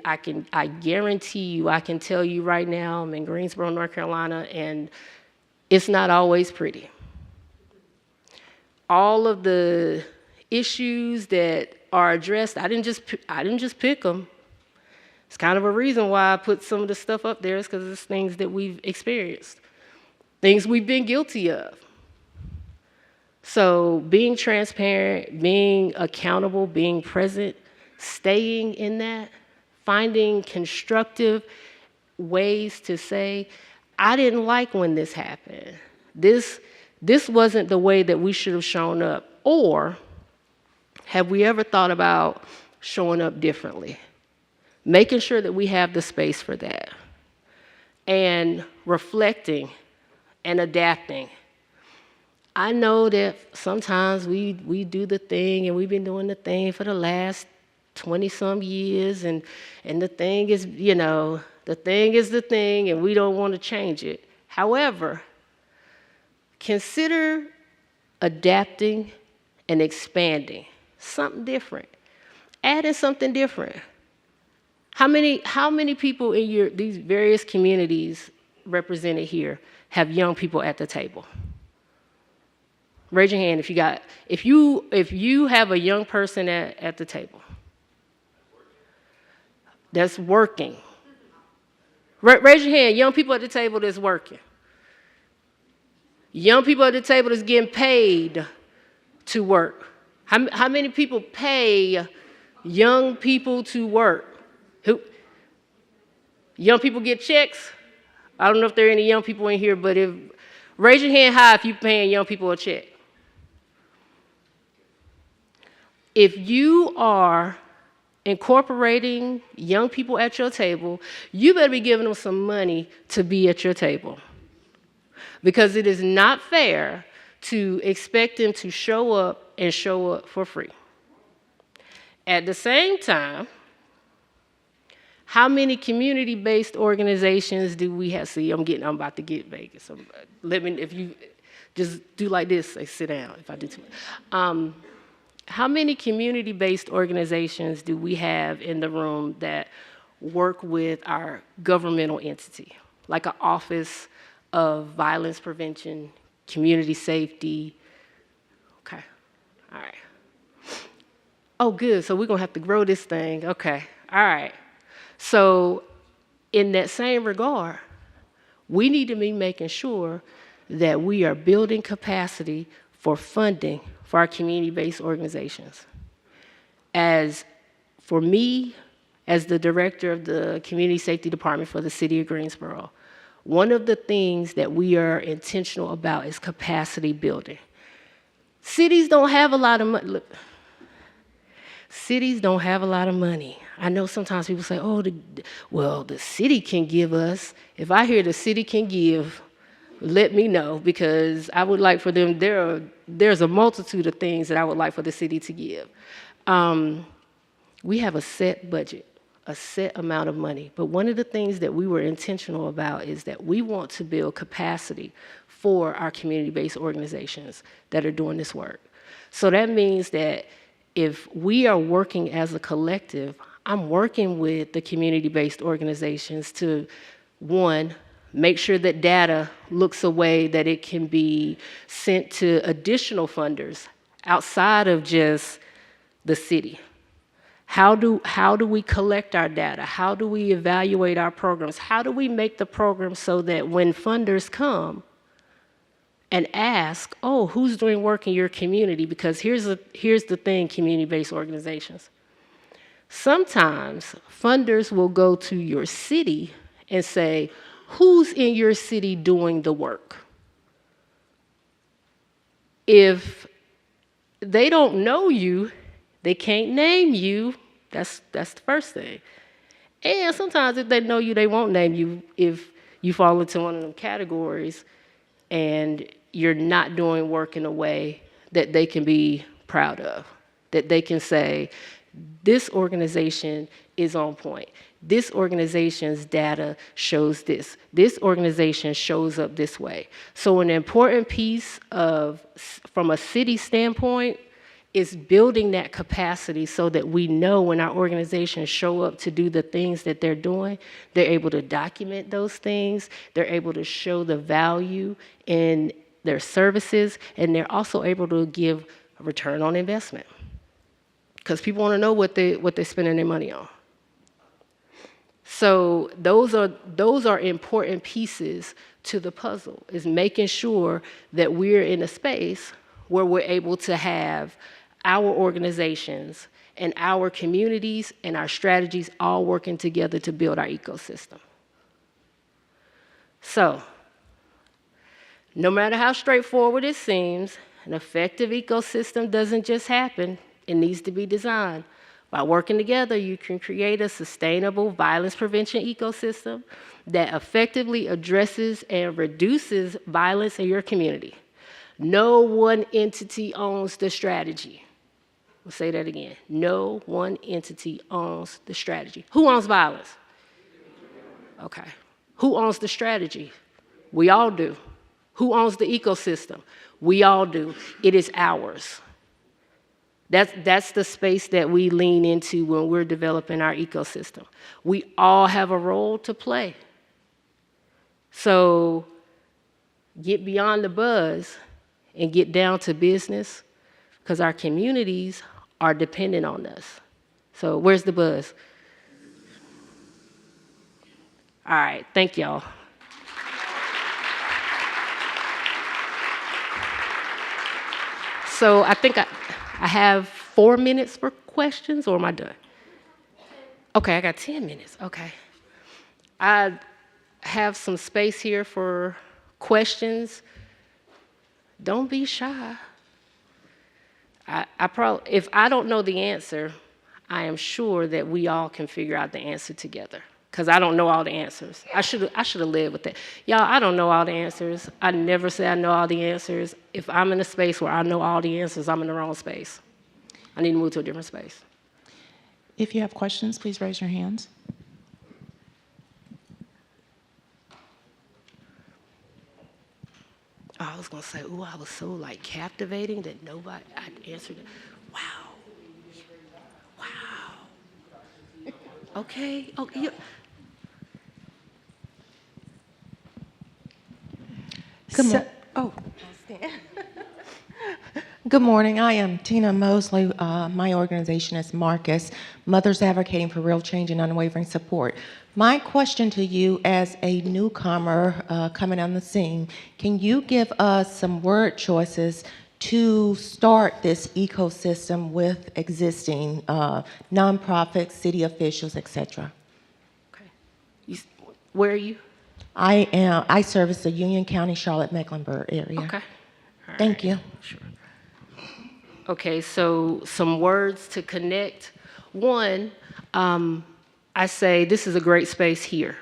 I guarantee you, I can tell you right now, I'm in Greensboro, North Carolina, and it's not always pretty. All of the issues that are addressed, I didn't just pick them. It's kind of a reason why I put some of the stuff up there, is because it's things that we've experienced, things we've been guilty of. So being transparent, being accountable, being present, staying in that, finding constructive ways to say, I didn't like when this happened. This wasn't the way that we should have shown up. Or have we ever thought about showing up differently? Making sure that we have the space for that. And reflecting and adapting. I know that sometimes we do the thing, and we've been doing the thing for the last 20-some years, and the thing is, the thing is the thing, and we don't want to change it. However, consider adapting and expanding, something different, adding something different. How many people in these various communities represented here have young people at the table? Raise your hand if you have a young person at the table that's working. Raise your hand, young people at the table that's working. Young people at the table that's getting paid to work. How many people pay young people to work? Young people get checks? I don't know if there are any young people in here, but raise your hand high if you're paying young people a check. If you are incorporating young people at your table, you better be giving them some money to be at your table. Because it is not fair to expect them to show up for free. At the same time, how many community-based organizations do we have? See, I'm about to get Vegas. If you just do like this, say sit down if I do too much. How many community-based organizations do we have in the room that work with our governmental entity, like an Office of Violence Prevention, Community Safety? Okay, all right. Oh, good, so we're gonna have to grow this thing. Okay, all right. So in that same regard, we need to be making sure that we are building capacity for funding for our community-based organizations. As for me, as the director of the Community Safety Department for the City of Greensboro, one of the things that we are intentional about is capacity building. Cities don't have a lot of money. Look, cities don't have a lot of money. I know sometimes people say, the city can give us. If I hear the city can give, let me know, because I would like for them, there's a multitude of things that I would like for the city to give. We have a set budget, a set amount of money, but one of the things that we were intentional about is that we want to build capacity for our community-based organizations that are doing this work. So that means that if we are working as a collective, I'm working with the community-based organizations to, one, make sure that data looks a way that it can be sent to additional funders outside of just the city. How do we collect our data? How do we evaluate our programs? How do we make the program so that when funders come and ask, who's doing work in your community? Because here's the thing, community-based organizations. Sometimes funders will go to your city and say, who's in your city doing the work? If they don't know you, they can't name you. That's the first thing. And sometimes if they know you, they won't name you if you fall into one of them categories and you're not doing work in a way that they can be proud of, that they can say, this organization is on point. This organization's data shows this. This organization shows up this way. So an important piece from a city standpoint it's building that capacity so that we know when our organizations show up to do the things that they're doing, they're able to document those things, they're able to show the value in their services, and they're also able to give a return on investment. Because people want to know what they're spending their money on. So those are important pieces to the puzzle, is making sure that we're in a space where we're able to have our organizations and our communities and our strategies all working together to build our ecosystem. So, no matter how straightforward it seems, an effective ecosystem doesn't just happen, it needs to be designed. By working together, you can create a sustainable violence prevention ecosystem that effectively addresses and reduces violence in your community. No one entity owns the strategy. We'll say that again. No one entity owns the strategy. Who owns violence? Okay. Who owns the strategy? We all do. Who owns the ecosystem? We all do. It is ours. That's the space that we lean into when we're developing our ecosystem. We all have a role to play. So get beyond the buzz and get down to business, because our communities are dependent on us. So where's the buzz? All right, thank y'all. So I think I have 4 minutes for questions, or am I done? Okay, I got 10 minutes, okay. I have some space here for questions. Don't be shy. If I don't know the answer, I am sure that we all can figure out the answer together, because I don't know all the answers. I should have led with that. Y'all, I don't know all the answers. I never say I know all the answers. If I'm in a space where I know all the answers, I'm in the wrong space. I need to move to a different space. If you have questions, please raise your hands. Oh, I was gonna say, ooh, I was so like captivating that I answered it. Wow. Wow. Okay. Oh, Good morning. I am Tina Mosley. My organization is Marcus, Mothers Advocating for Real Change and Unwavering Support. My question to you as a newcomer coming on the scene, can you give us some word choices to start this ecosystem with existing nonprofits, city officials, et cetera? Okay. Where are you? I service the Union County, Charlotte-Mecklenburg area. Okay. Thank you. Sure. Okay, so some words to connect. One, I say this is a great space here.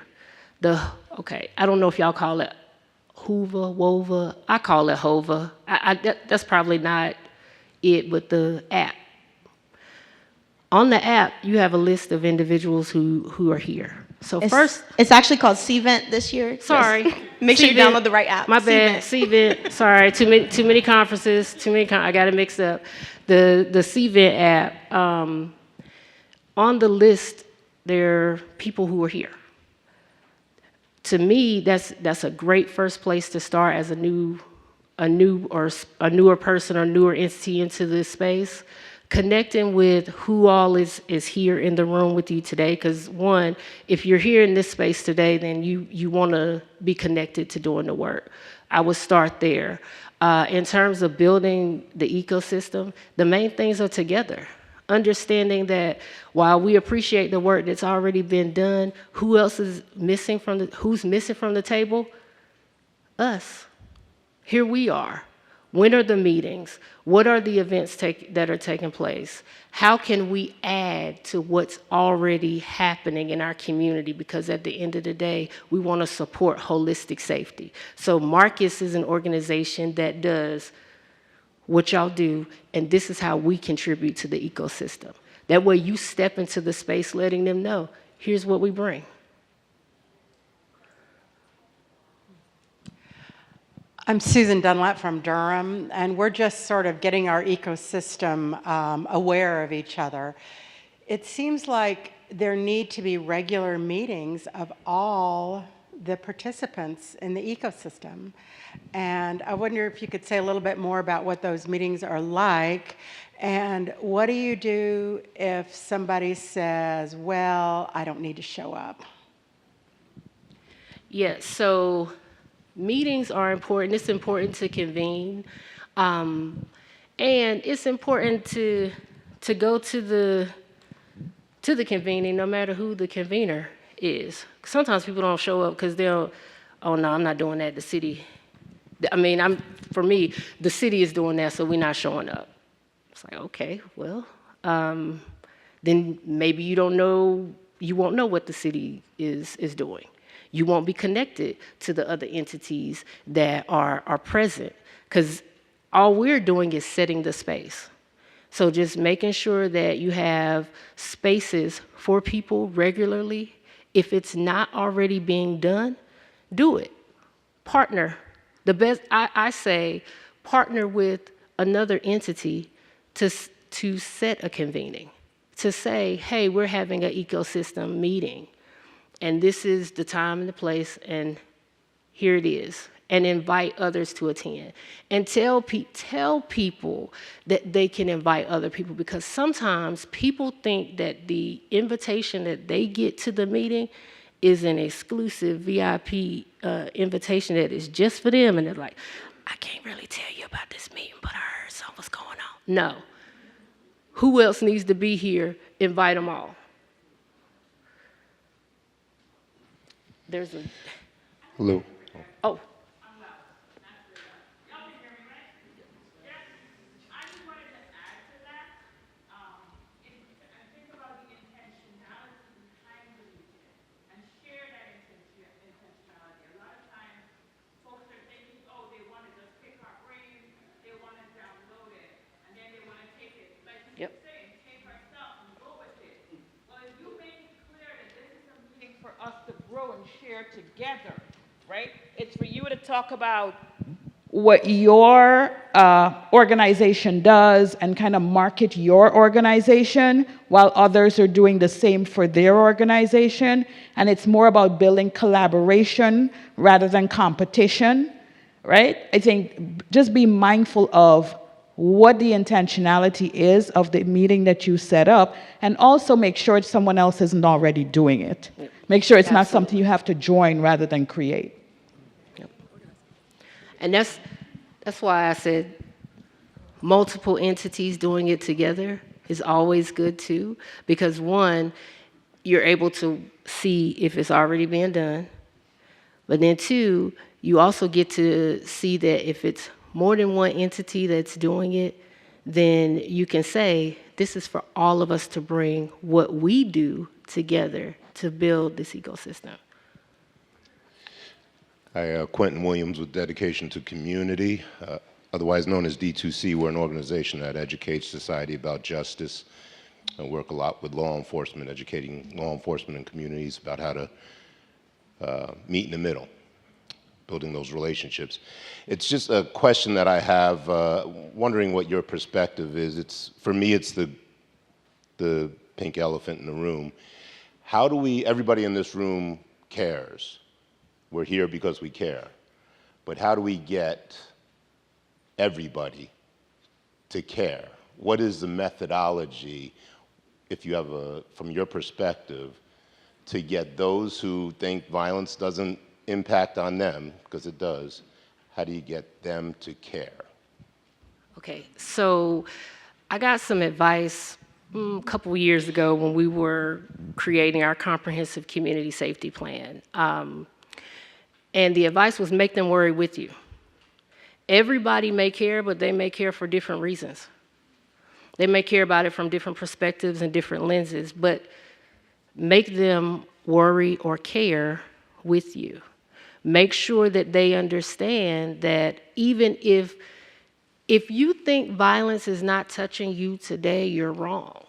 I don't know if y'all call it Hoover, Wova. I call it Hova. That's probably not it, but the app. On the app, you have a list of individuals who are here. So It's actually called CVent this year. Sorry. Make sure you download the right app. My bad. CVent. Sorry. Too many conferences. I got it mixed up. The CVent app. On the list, there are people who are here. To me, that's a great first place to start as a newer person or newer entity into this space. Connecting with who all is here in the room with you today, because one, if you're here in this space today, then you want to be connected to doing the work. I would start there. In terms of building the ecosystem, the main things are together. Understanding that while we appreciate the work that's already been done, who's missing from the table? Us. Here we are. When are the meetings? What are the events that are taking place? How can we add to what's already happening in our community? Because at the end of the day, we want to support holistic safety. So Marcus is an organization that does what y'all do, and this is how we contribute to the ecosystem. That way you step into the space letting them know, here's what we bring. I'm Susan Dunlap from Durham, and we're just sort of getting our ecosystem aware of each other. It seems like there need to be regular meetings of all the participants in the ecosystem. And I wonder if you could say a little bit more about what those meetings are like, and what do you do if somebody says, well, I don't need to show up? Yeah, so meetings are important. It's important to convene. And it's important to go to the convening, no matter who the convener is. Sometimes people don't show up because they'll, oh no, I'm not doing that. The city, I mean, for me, the city is doing that, so we're not showing up. It's like, okay, well, then maybe you won't know what the city is doing. You won't be connected to the other entities that are present, because all we're doing is setting the space. So just making sure that you have spaces for people regularly. If it's not already being done, do it. Partner. The best, I say, partner with another entity to set a convening. To say, hey, we're having an ecosystem meeting, and this is the time and the place, and here it is. And invite others to attend. And tell people that they can invite other people, because sometimes people think that the invitation that they get to the meeting is an exclusive VIP invitation that is just for them, and they're like, I can't really tell you about this meeting, but I heard something's going on. No. Who else needs to be here? Invite them all. There's a... Hello. Oh. For us to grow and share together, right? It's for you to talk about what your organization does and kind of market your organization while others are doing the same for their organization. And it's more about building collaboration rather than competition, right? I think just be mindful of what the intentionality is of the meeting that you set up, and also make sure someone else isn't already doing it. Make sure it's not something you have to join rather than create. Yep. And that's why I said multiple entities doing it together is always good too, because one, you're able to see if it's already being done, but then two, you also get to see that if it's more than one entity that's doing it, then you can say, this is for all of us to bring what we do together to build this ecosystem. Hi, Quentin Williams with Dedication to Community, otherwise known as D2C. We're an organization that educates society about justice and work a lot with law enforcement, educating law enforcement and communities about how to meet in the middle, building those relationships. It's just a question that I have, wondering what your perspective is. For me, it's the pink elephant in the room. How do everybody in this room cares. We're here because we care. But how do we get everybody to care? What is the methodology, if you have from your perspective, to get those who think violence doesn't impact on them, because it does, how do you get them to care? Okay, so I got some advice a couple years ago when we were creating our comprehensive community safety plan. And the advice was, make them worry with you. Everybody may care, but they may care for different reasons. They may care about it from different perspectives and different lenses, but make them worry or care with you. Make sure that they understand that even if you think violence is not touching you today, you're wrong.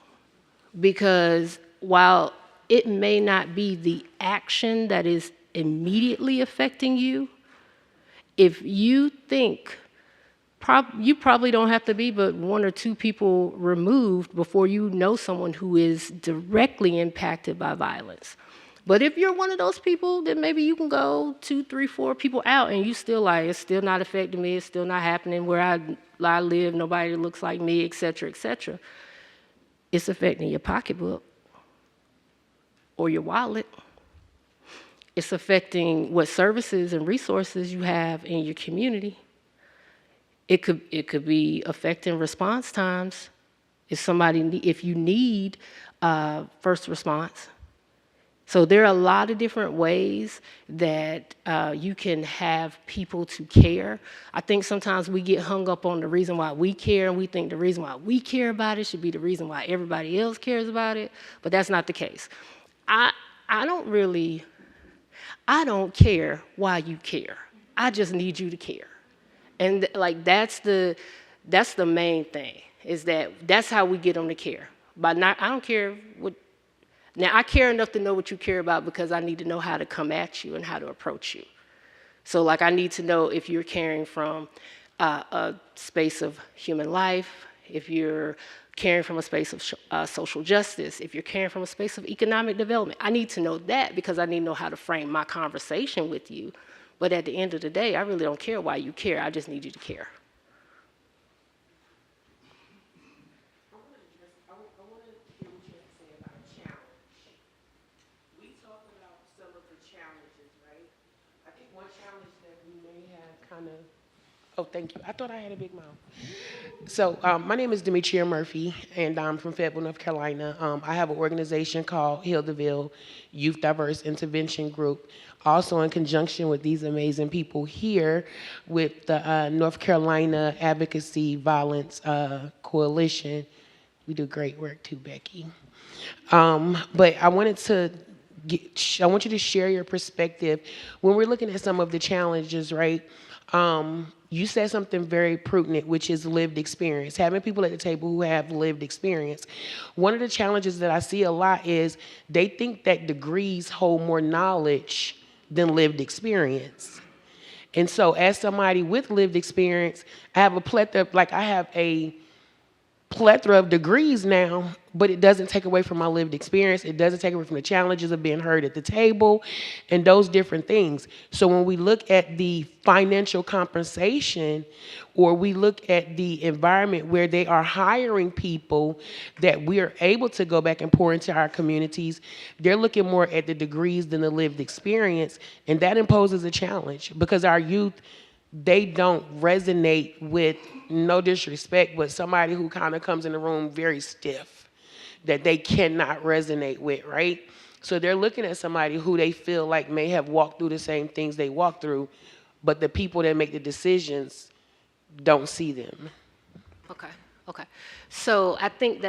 Because while it may not be the action that is immediately affecting you, if you think, you probably don't have to be but 1 or 2 people removed before you know someone who is directly impacted by violence. But if you're one of those people, then maybe you can go 2, 3, 4 people out and you still like, it's still not affecting me, it's still not happening where I live, nobody looks like me, et cetera, et cetera. It's affecting your pocketbook or your wallet. It's affecting what services and resources you have in your community. It could be affecting response times. If you need first response. So there are a lot of different ways that you can have people to care. I think sometimes we get hung up on the reason why we care, and we think the reason why we care about it should be the reason why everybody else cares about it, but that's not the case. I don't care why you care. I just need you to care. And like that's the main thing, is that's how we get them to care. I don't care what. Now, I care enough to know what you care about because I need to know how to come at you and how to approach you. So, like, I need to know if you're caring from a space of human life, if you're caring from a space of social justice, if you're caring from a space of economic development. I need to know that because I need to know how to frame my conversation with you. But at the end of the day, I really don't care why you care. I just need you to care. Oh, thank you. I thought I had a big mouth. So my name is Demetria Murphy, and I'm from Fayetteville, North Carolina. I have an organization called Hildeville Youth Diverse Intervention Group, also in conjunction with these amazing people here with the North Carolina Advocacy Violence Coalition. We do great work too, Becky. But I want you to share your perspective when we're looking at some of the challenges, right? You said something very pertinent, which is lived experience, having people at the table who have lived experience. One of the challenges that I see a lot is they think that degrees hold more knowledge than lived experience. And so as somebody with lived experience, I have a plethora of degrees now, but it doesn't take away from my lived experience. It doesn't take away from the challenges of being heard at the table and those different things. So when we look at the financial compensation, or we look at the environment where they are hiring people that we are able to go back and pour into our communities, they're looking more at the degrees than the lived experience. And that imposes a challenge because our youth, they don't resonate with, no disrespect, but somebody who kind of comes in the room very stiff, that they cannot resonate with, right? So they're looking at somebody who they feel like may have walked through the same things they walked through, but the people that make the decisions don't see them. Okay. So I think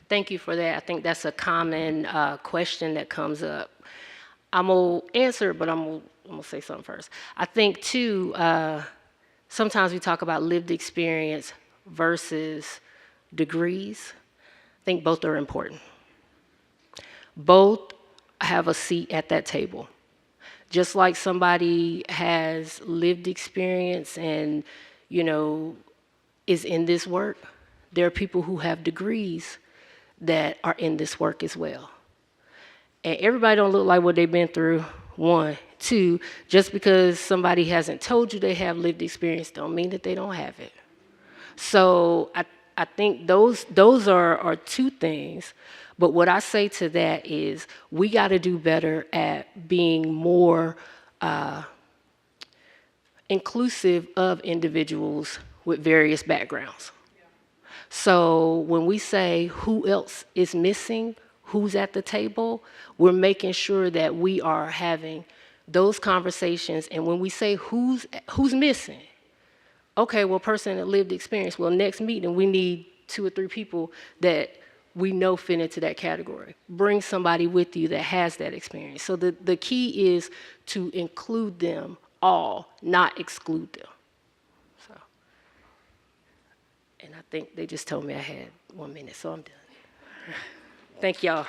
thank you for that. I think that's a common question that comes up. I'm going to answer, but I'm going to say something first. I think, too, sometimes we talk about lived experience versus degrees. I think both are important. Both have a seat at that table. Just like somebody has lived experience and, is in this work, there are people who have degrees that are in this work as well. And everybody don't look like what they've been through, 1. 2, just because somebody hasn't told you they have lived experience don't mean that they don't have it. So I think those are 2 things. But what I say to that is we got to do better at being more inclusive of individuals with various backgrounds. So when we say who else is missing, who's at the table, we're making sure that we are having those conversations. And when we say who's missing, okay, well, person that lived experience, well, next meeting, we need 2 or 3 people that we know fit into that category. Bring somebody with you that has that experience. So the key is to include them all, not exclude them. So, and I think they just told me I had 1 minute, so I'm done. Thank y'all.